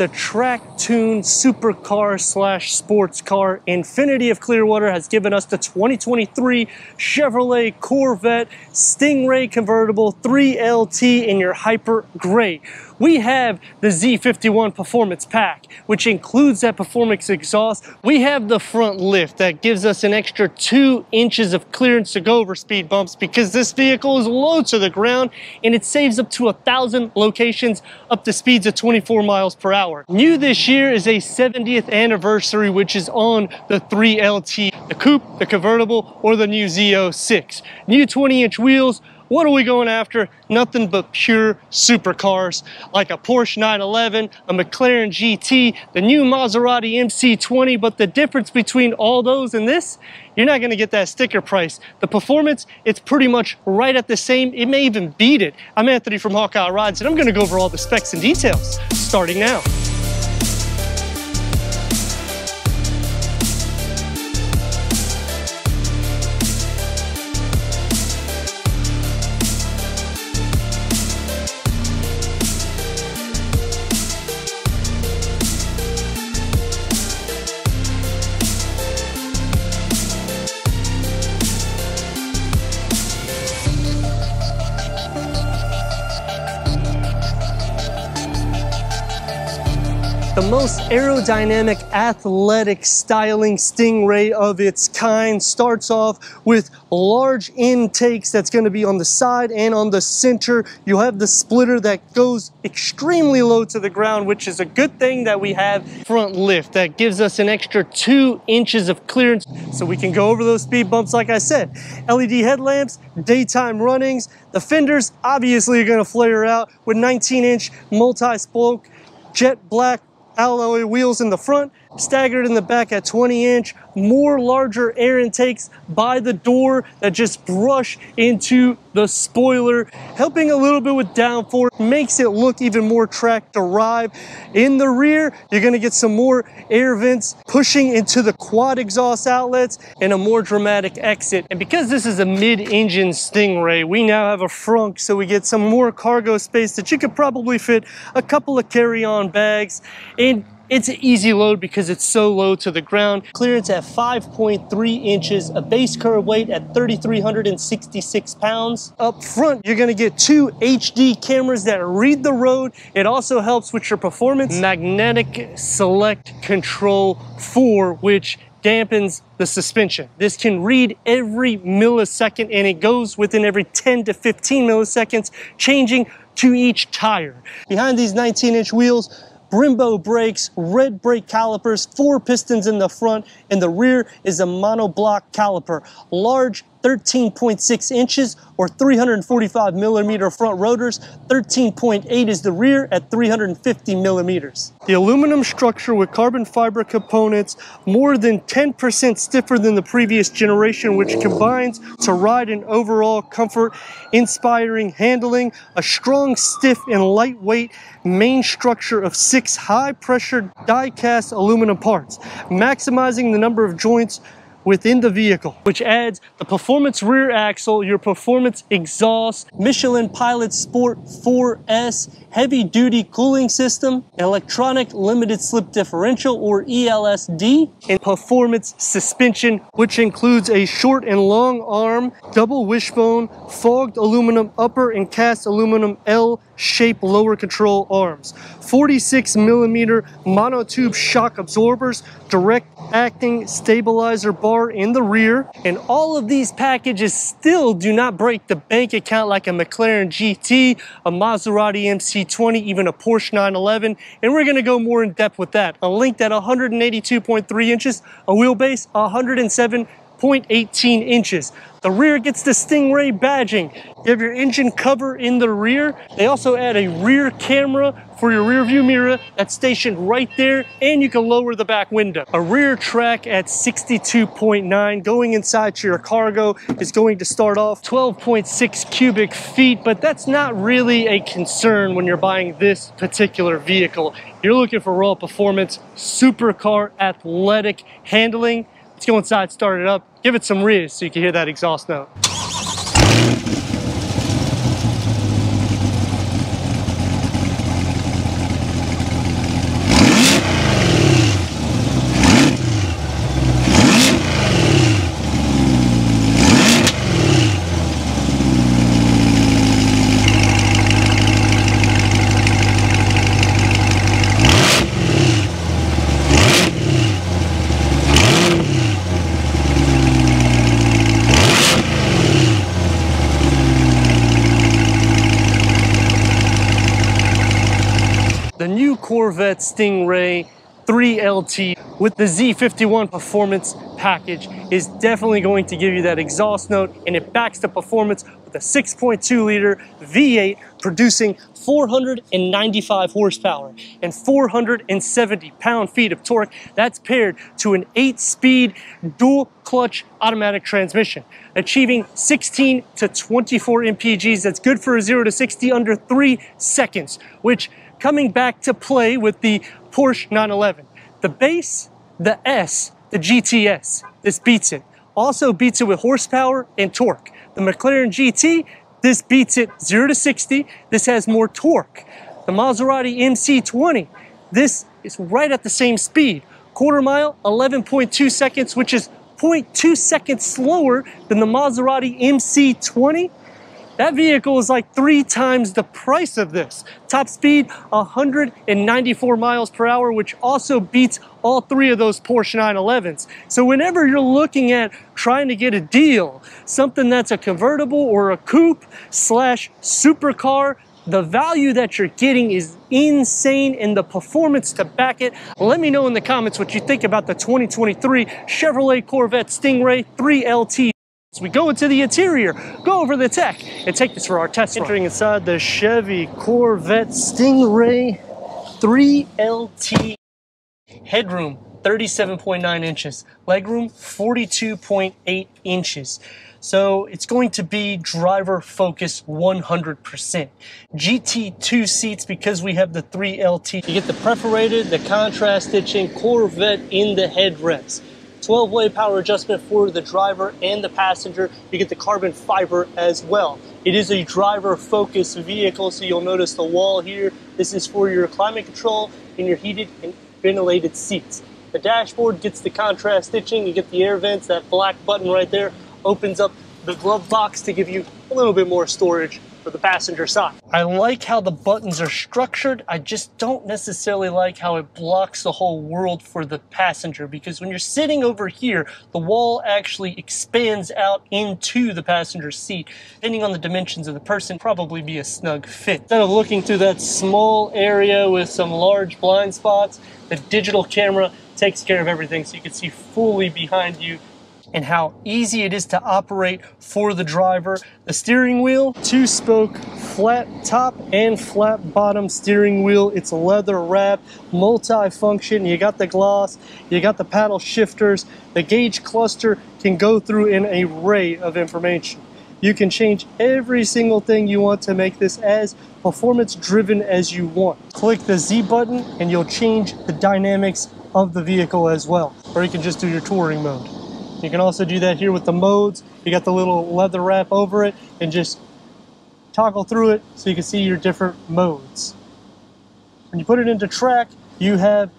The track-tuned supercar slash sports car Infinity of Clearwater has given us the 2023 Chevrolet Corvette Stingray convertible 3LT in your hyper gray. We have the Z51 Performance Pack, which includes that performance exhaust. We have the front lift that gives us an extra 2 inches of clearance to go over speed bumps because this vehicle is low to the ground and it saves up to 1,000 locations up to speeds of 24 miles per hour. New this year is a 70th anniversary, which is on the 3LT, the coupe, the convertible, or the new Z06. New 20-inch wheels. What are we going after? Nothing but pure supercars, like a Porsche 911, a McLaren GT, the new Maserati MC20, but the difference between all those and this, you're not gonna get that sticker price. The performance, it's pretty much right at the same, it may even beat it. I'm Anthony from Hawkeye Rides, and I'm gonna go over all the specs and details, starting now. The most aerodynamic, athletic styling Stingray of its kind starts off with large intakes that's going to be on the side and on the center. You'll have the splitter that goes extremely low to the ground, which is a good thing that we have front lift that gives us an extra 2 inches of clearance so we can go over those speed bumps like I said. LED headlamps, daytime runnings. The fenders obviously are going to flare out with 19-inch multi-spoke jet black alloy wheels in the front, staggered in the back at 20-inch, more larger air intakes by the door that just brush into the spoiler, helping a little bit with downforce, makes it look even more track derived. In the rear, you're gonna get some more air vents pushing into the quad exhaust outlets and a more dramatic exit. And because this is a mid-engine Stingray, we now have a frunk, so we get some more cargo space that you could probably fit a couple of carry-on bags. And it's an easy load because it's so low to the ground. Clearance at 5.3 inches, a base curve weight at 3,366 pounds. Up front, you're gonna get 2 HD cameras that read the road. It also helps with your performance. Magnetic Select Control 4, which dampens the suspension. This can read every millisecond and it goes within every 10 to 15 milliseconds, changing to each tire. Behind these 19-inch wheels, Brembo brakes, red brake calipers, 4 pistons in the front, and the rear is a monoblock caliper. Large 13.6 inches or 345 millimeter front rotors, 13.8 is the rear at 350 millimeters. The aluminum structure with carbon fiber components, more than 10% stiffer than the previous generation, which combines to ride in overall comfort, inspiring handling, a strong, stiff, and lightweight main structure of 6 high-pressure die-cast aluminum parts, maximizing the number of joints within the vehicle, which adds the performance rear axle, your performance exhaust, Michelin Pilot Sport 4S, heavy duty cooling system, electronic limited slip differential or ELSD, and performance suspension, which includes a short and long arm, double wishbone, fogged aluminum upper and cast aluminum L-shaped lower control arms, 46 millimeter monotube shock absorbers, direct acting stabilizer bar in the rear, and all of these packages still do not break the bank account like a McLaren GT, a Maserati MC20, even a Porsche 911, and we're gonna go more in depth with that. A length at 182.3 inches, a wheelbase 107.18 inches. The rear gets the Stingray badging. You have your engine cover in the rear. They also add a rear camera for your rear view mirror that's stationed right there, and you can lower the back window. A rear track at 62.9 going inside to your cargo is going to start off 12.6 cubic feet, but that's not really a concern when you're buying this particular vehicle. You're looking for raw performance, supercar athletic handling. Let's go inside, start it up, give it some riz so you can hear that exhaust note. Corvette Stingray 3LT with the Z51 performance package is definitely going to give you that exhaust note, and it backs the performance with a 6.2 liter V8 producing 495 horsepower and 470 pound-feet of torque. That's paired to an 8-speed dual clutch automatic transmission, achieving 16 to 24 mpgs. That's good for a 0 to 60 under 3 seconds, which coming back to play with the Porsche 911. The base, the S, the GTS, this beats it. Also beats it with horsepower and torque. The McLaren GT, this beats it 0 to 60. This has more torque. The Maserati MC20, this is right at the same speed. Quarter mile, 11.2 seconds, which is 0.2 seconds slower than the Maserati MC20. That vehicle is like 3 times the price of this. Top speed, 194 miles per hour, which also beats all 3 of those Porsche 911s. So whenever you're looking at trying to get a deal, something that's a convertible or a coupe slash supercar, the value that you're getting is insane, and the performance to back it. Let me know in the comments what you think about the 2023 Chevrolet Corvette Stingray 3LT. So we go into the interior, go over the tech, and take this for our test run. Entering inside the Chevy Corvette Stingray 3LT. Headroom, 37.9 inches. Legroom, 42.8 inches. So it's going to be driver focused 100%. GT2 seats because we have the 3LT. You get the perforated, the contrast stitching, Corvette in the headrests. 12-way power adjustment for the driver and the passenger. You get the carbon fiber as well. It is a driver-focused vehicle, so you'll notice the wall here. This is for your climate control and your heated and ventilated seats. The dashboard gets the contrast stitching. You get the air vents. That black button right there opens up the glove box to give you a little bit more storage for the passenger side. I like how the buttons are structured. I just don't necessarily like how it blocks the whole world for the passenger, because when you're sitting over here, the wall actually expands out into the passenger seat. Depending on the dimensions of the person, probably be a snug fit. Instead of looking through that small area with some large blind spots, the digital camera takes care of everything, so you can see fully behind you and how easy it is to operate for the driver. The steering wheel, 2-spoke, flat top and flat bottom steering wheel. It's leather wrapped, multi-function. You got the gloss, you got the paddle shifters. The gauge cluster can go through an array of information. You can change every single thing you want to make this as performance driven as you want. Click the Z button and you'll change the dynamics of the vehicle as well. Or you can just do your touring mode. You can also do that here with the modes. You got the little leather wrap over it and just toggle through it so you can see your different modes. When you put it into track, you have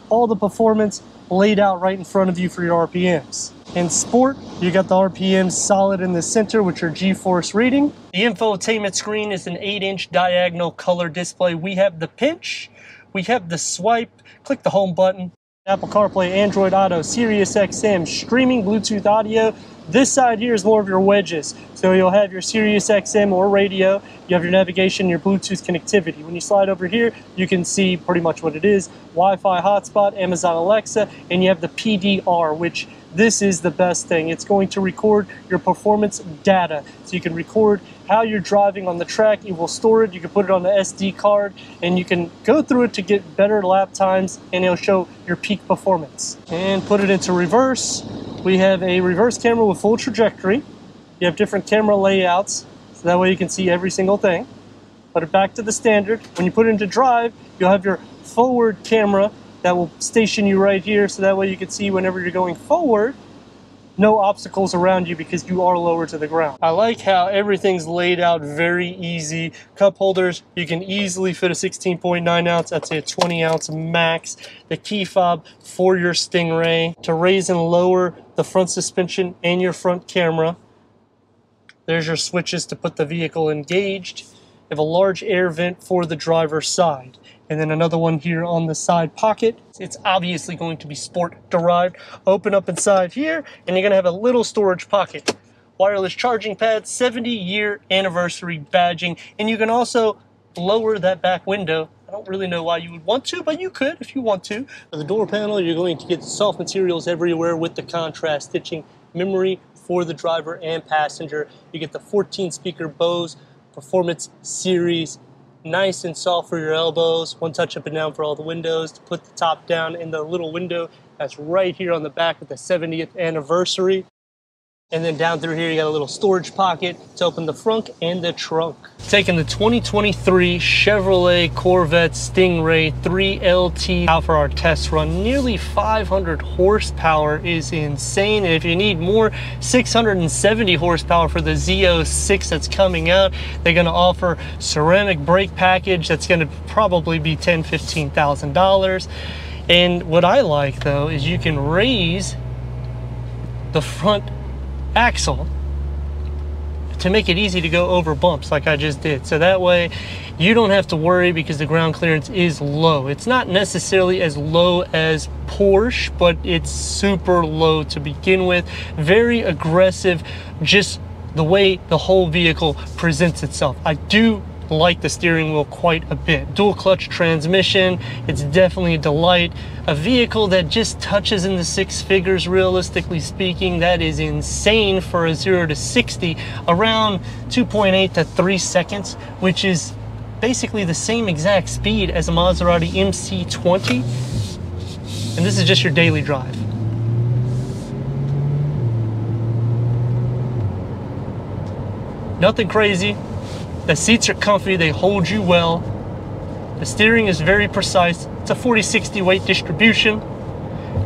all the performance laid out right in front of you for your RPMs. In sport, you got the RPMs solid in the center with your G-force reading. The infotainment screen is an 8-inch diagonal color display. We have the pinch, we have the swipe, click the home button. Apple CarPlay, Android Auto, Sirius XM, streaming Bluetooth audio. This side here is more of your wedges. So you'll have your Sirius XM or radio, you have your navigation, your Bluetooth connectivity. When you slide over here, you can see pretty much what it is. Wi-Fi hotspot, Amazon Alexa, and you have the PDR, which this is the best thing. It's going to record your performance data. So you can record how you're driving on the track. You will store it. You can put it on the SD card and you can go through it to get better lap times, and it'll show your peak performance. And put it into reverse. We have a reverse camera with full trajectory. You have different camera layouts, so that way you can see every single thing. Put it back to the standard. When you put it into drive, you'll have your forward camera that will station you right here, so that way you can see whenever you're going forward, no obstacles around you because you are lower to the ground. I like how everything's laid out very easy. Cup holders, you can easily fit a 16.9 ounce, I'd say a 20 ounce max. The key fob for your Stingray to raise and lower the front suspension and your front camera. There's your switches to put the vehicle engaged. You have a large air vent for the driver's side. And then another one here on the side pocket. It's obviously going to be sport derived. Open up inside here, and you're gonna have a little storage pocket. Wireless charging pad, 70-year anniversary badging, and you can also lower that back window I don't really know why you would want to, but you could if you want to. For the door panel, you're going to get soft materials everywhere with the contrast stitching, memory for the driver and passenger. You get the 14 speaker Bose Performance Series, nice and soft for your elbows. One touch up and down for all the windows to put the top down in the little window that's right here on the back with the 70th anniversary. And then down through here, you got a little storage pocket to open the front and the trunk. Taking the 2023 Chevrolet Corvette Stingray 3LT out for our test run. Nearly 500 horsepower is insane. And if you need more, 670 horsepower for the Z06 that's coming out. They're gonna offer ceramic brake package that's gonna probably be $10,000, $15,000. And what I like though, is you can raise the front axle to make it easy to go over bumps like I just did. So that way you don't have to worry because the ground clearance is low. It's not necessarily as low as Porsche, but it's super low to begin with. Very aggressive, just the way the whole vehicle presents itself. I do like the steering wheel quite a bit. Dual clutch transmission, it's definitely a delight. A vehicle that just touches in the 6 figures, realistically speaking. That is insane for a 0 to 60, around 2.8 to 3 seconds, which is basically the same exact speed as a Maserati MC20. And this is just your daily drive. Nothing crazy. The seats are comfy, they hold you well. The steering is very precise. It's a 40-60 weight distribution.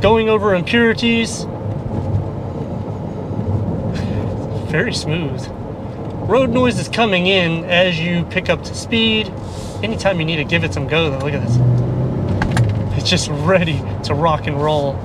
Going over impurities, very smooth. Road noise is coming in as you pick up to speed. Anytime you need to give it some go though, look at this. It's just ready to rock and roll.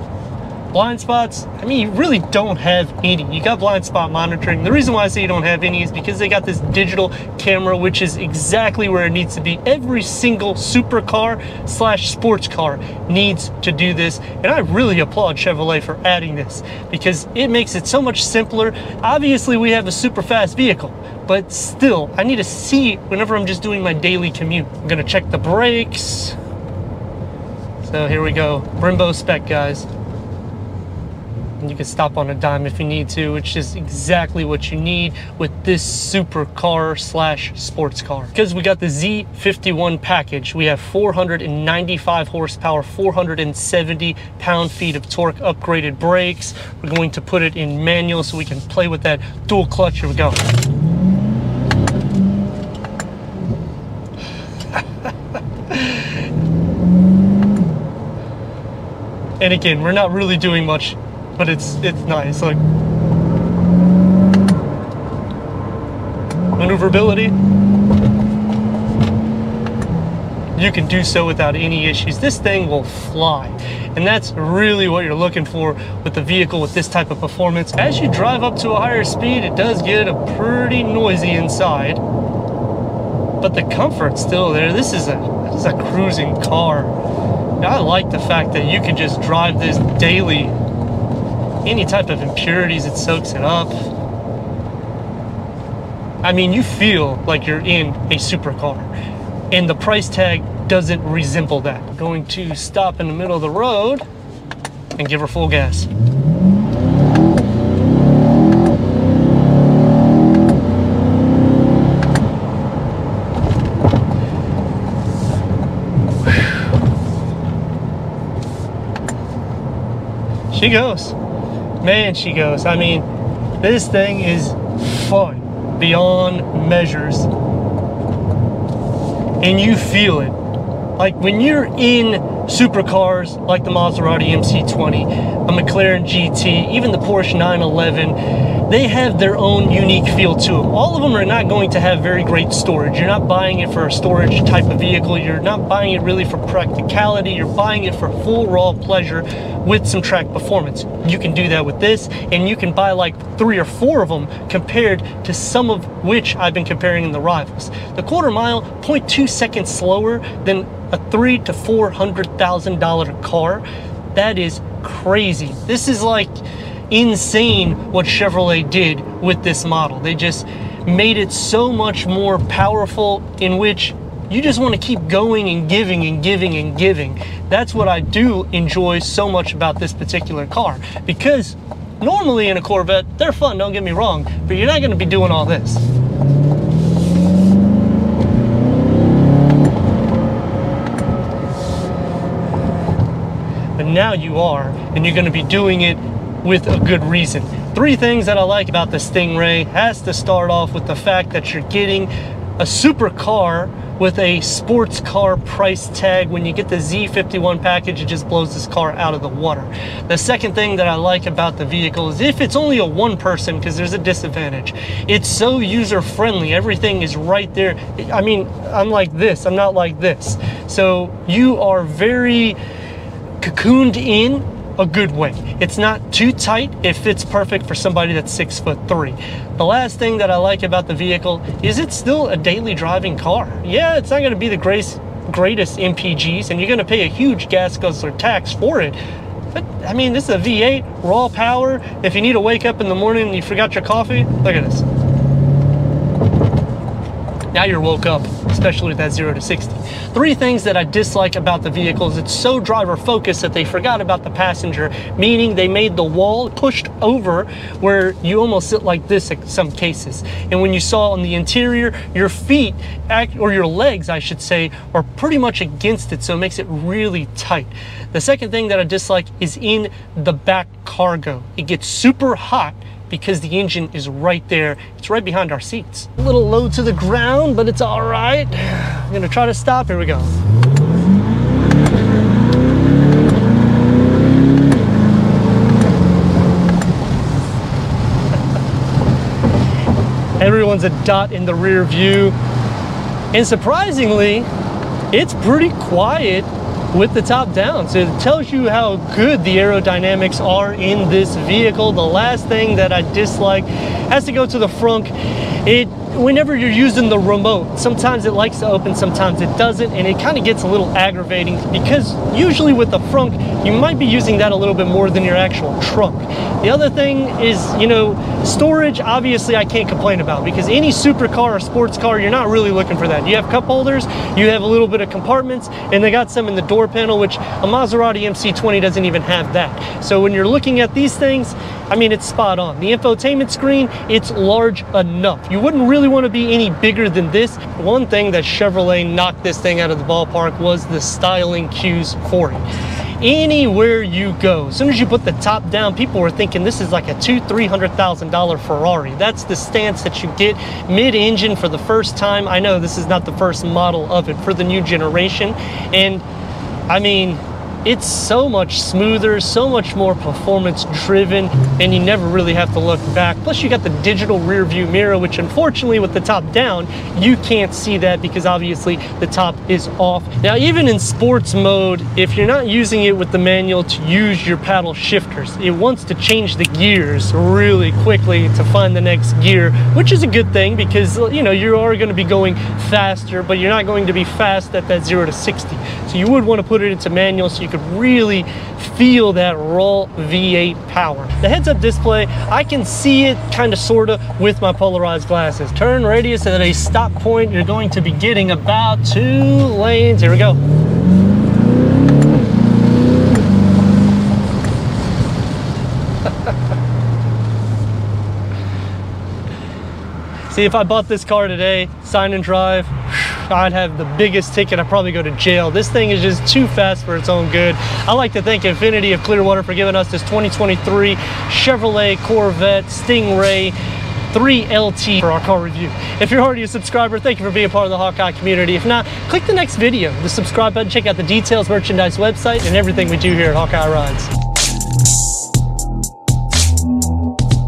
Blind spots, I mean, you really don't have any. You got blind spot monitoring. The reason why I say you don't have any is because they got this digital camera, which is exactly where it needs to be. Every single supercar / sports car needs to do this. And I really applaud Chevrolet for adding this because it makes it so much simpler. Obviously, we have a super fast vehicle, but still, I need to see whenever I'm just doing my daily commute. I'm gonna check the brakes. So here we go, Brembo Spec, guys. And you can stop on a dime if you need to, which is exactly what you need with this supercar / sports car. Because we got the Z51 package, we have 495 horsepower, 470 pound-feet of torque, upgraded brakes. We're going to put it in manual so we can play with that dual clutch. Here we go. And again, we're not really doing much, but it's nice. Like maneuverability, you can do so without any issues. This thing will fly, and that's really what you're looking for with the vehicle with this type of performance. As you drive up to a higher speed, it does get a pretty noisy inside, but the comfort's still there. This is a cruising car. Now, I like the fact that you can just drive this daily. Any type of impurities, it soaks it up. I mean, you feel like you're in a supercar, and the price tag doesn't resemble that. I'm going to stop in the middle of the road and give her full gas. She goes. Man, she goes. I mean, this thing is fun beyond measures. And you feel it. Like when you're in supercars like the Maserati MC20, a McLaren GT, even the Porsche 911, they have their own unique feel to them. All of them are not going to have very great storage. You're not buying it for a storage type of vehicle. You're not buying it really for practicality. You're buying it for full raw pleasure with some track performance. You can do that with this, and you can buy like 3 or 4 of them compared to some of which I've been comparing in the rivals. The quarter mile, 0.2 seconds slower than a $300,000 to $400,000 car. That is crazy. This is like insane what Chevrolet did with this model. They just made it so much more powerful, in which you just want to keep going and giving and giving and giving. That's what I do enjoy so much about this particular car, because normally in a Corvette, they're fun, don't get me wrong, but you're not going to be doing all this. But now you are, and you're going to be doing it with a good reason. 3 things that I like about the Stingray has to start off with the fact that you're getting a supercar with a sports car price tag. When you get the Z51 package, it just blows this car out of the water. The second thing that I like about the vehicle is if it's only a one person, because there's a disadvantage, it's so user friendly. Everything is right there. I mean, I'm like this, I'm not like this. So you are very cocooned in a good way. It's not too tight. It fits perfect for somebody that's 6'3". The last thing that I like about the vehicle is it's still a daily driving car. Yeah, it's not going to be the greatest MPGs, and you're going to pay a huge gas guzzler tax for it. But I mean, this is a V8, raw power. If you need to wake up in the morning and you forgot your coffee, look at this. Now you're woke up, especially with that 0 to 60. 3 things that I dislike about the vehicle is it's so driver focused that they forgot about the passenger, meaning they made the wall pushed over where you almost sit like this in some cases. And when you saw on the interior, your feet, or your legs, I should say, are pretty much against it, so it makes it really tight. The second thing that I dislike is in the back cargo. It gets super hot because the engine is right there. It's right behind our seats. A little low to the ground, but it's all right. I'm gonna try to stop. Here we go. Everyone's a dot in the rear view. And surprisingly, it's pretty quiet with the top down. So it tells you how good the aerodynamics are in this vehicle. The last thing that I dislike has to go to the front. Whenever you're using the remote, sometimes it likes to open, sometimes it doesn't, and it kind of gets a little aggravating because usually with the front, you might be using that a little bit more than your actual trunk. The other thing is, you know, storage, obviously I can't complain about, because any supercar or sports car, you're not really looking for that. You have cup holders, you have a little bit of compartments, and they got some in the door panel, which a Maserati MC20 doesn't even have that. So when you're looking at these things, I mean, it's spot on. The infotainment screen, it's large enough. You wouldn't really want to be any bigger than this. One thing that Chevrolet knocked this thing out of the ballpark was the styling cues for it. Anywhere you go, as soon as you put the top down, people were thinking this is like a $200,000-$300,000 Ferrari. That's the stance that you get mid-engine for the first time. I know this is not the first model of it for the new generation, and I mean, it's so much smoother, so much more performance driven, and you never really have to look back. Plus you got the digital rear view mirror, which unfortunately with the top down, you can't see that because obviously the top is off. Now even in sports mode, if you're not using it with the manual to use your paddle shifters, it wants to change the gears really quickly to find the next gear, which is a good thing because, you know, you are going to be going faster, but you're not going to be fast at that 0 to 60. So you would want to put it into manual so you could really feel that raw V8 power. The heads-up display, I can see it kind of sort of with my polarized glasses. Turn radius at a stop point, you're going to be getting about 2 lanes. Here we go. See, if I bought this car today, sign and drive, I'd have the biggest ticket. I'd probably go to jail. This thing is just too fast for its own good. I'd like to thank Infiniti of Clearwater for giving us this 2023 Chevrolet Corvette Stingray 3LT for our car review. If you're already a subscriber, thank you for being part of the Hawkeye community. If not, click the next video, the subscribe button, check out the details, merchandise website, and everything we do here at Hawkeye Rides.